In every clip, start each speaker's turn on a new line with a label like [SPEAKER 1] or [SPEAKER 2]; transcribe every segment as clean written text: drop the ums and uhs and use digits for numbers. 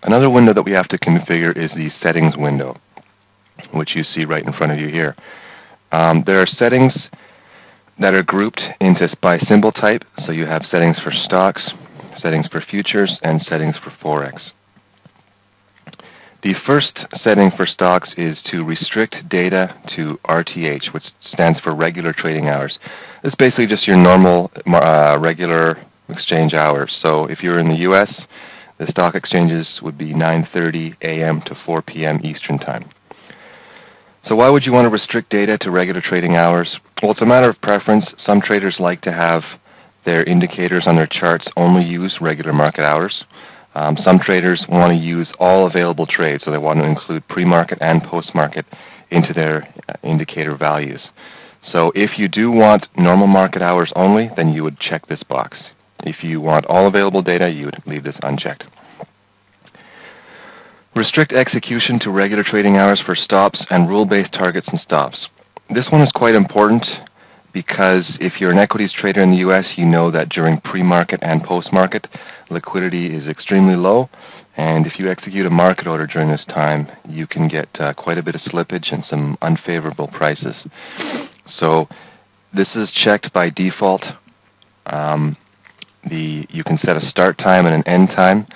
[SPEAKER 1] Another window that we have to configure is the settings window, which you see right in front of you here. There are settings that are grouped by symbol type. So you have settings for stocks, settings for futures, and settings for Forex. The first setting for stocks is to restrict data to RTH, which stands for regular trading hours. It's basically just your normal regular exchange hours. So if you're in the U.S., the stock exchanges would be 9:30 a.m. to 4 p.m. Eastern Time. So why would you want to restrict data to regular trading hours? Well, it's a matter of preference. Some traders like to have their indicators on their charts only use regular market hours. Some traders want to use all available trades, so they want to include pre-market and post-market into their indicator values. So if you do want normal market hours only, then you would check this box. If you want all available data, you would leave this unchecked. Restrict execution to regular trading hours for stops and rule-based targets and stops. This one is quite important because if you're an equities trader in the U.S., you know that during pre-market and post-market, liquidity is extremely low, and if you execute a market order during this time, you can get quite a bit of slippage and some unfavorable prices. So this is checked by default. You can set a start time and an end time.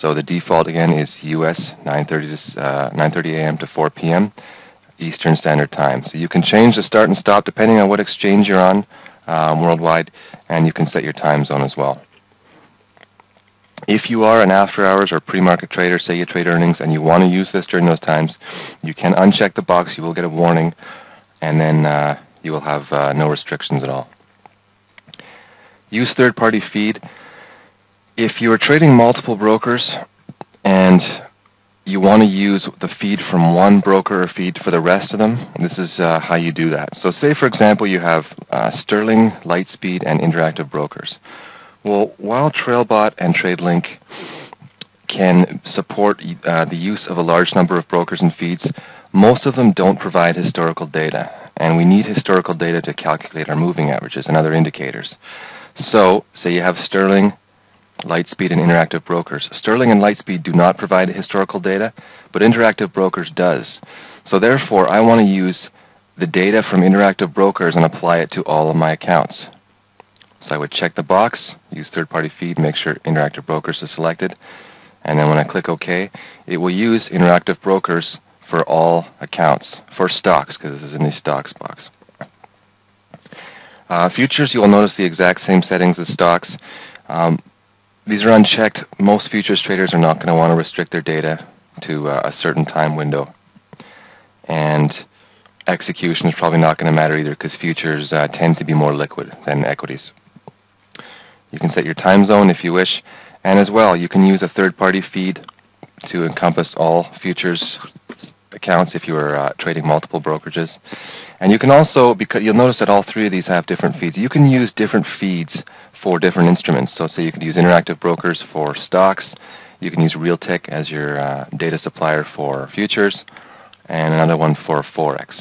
[SPEAKER 1] So the default, again, is U.S. 9:30 a.m. to 4 p.m. Eastern Standard Time. So you can change the start and stop depending on what exchange you're on worldwide, and you can set your time zone as well. If you are an after-hours or pre-market trader, say you trade earnings, and you want to use this during those times, you can uncheck the box. You will get a warning, and then you will have no restrictions at all. Use third-party feed. If you are trading multiple brokers and you want to use the feed from one broker or feed for the rest of them, this is how you do that. So say, for example, you have Sterling, Lightspeed, and Interactive brokers. Well, while Trailbot and TradeLink can support the use of a large number of brokers and feeds, most of them don't provide historical data, and we need historical data to calculate our moving averages and other indicators. So, say you have Sterling, Lightspeed, and Interactive brokers. Sterling and Lightspeed do not provide historical data, but Interactive brokers does. So therefore, I want to use the data from Interactive brokers and apply it to all of my accounts. So I would check the box, use third-party feed, make sure Interactive brokers is selected, and then when I click OK, it will use Interactive brokers for all accounts, for stocks, because this is in the stocks box. Futures, you will notice the exact same settings as stocks. These are unchecked. Most futures traders are not going to want to restrict their data to a certain time window. And execution is probably not going to matter either because futures tend to be more liquid than equities. You can set your time zone if you wish. And as well, you can use a third-party feed to encompass all futures accounts if you are trading multiple brokerages. And you can also, because you'll notice that all three of these have different feeds, you can use different feeds for different instruments. So say you could use Interactive brokers for stocks, you can use Realtek as your data supplier for futures, and another one for Forex.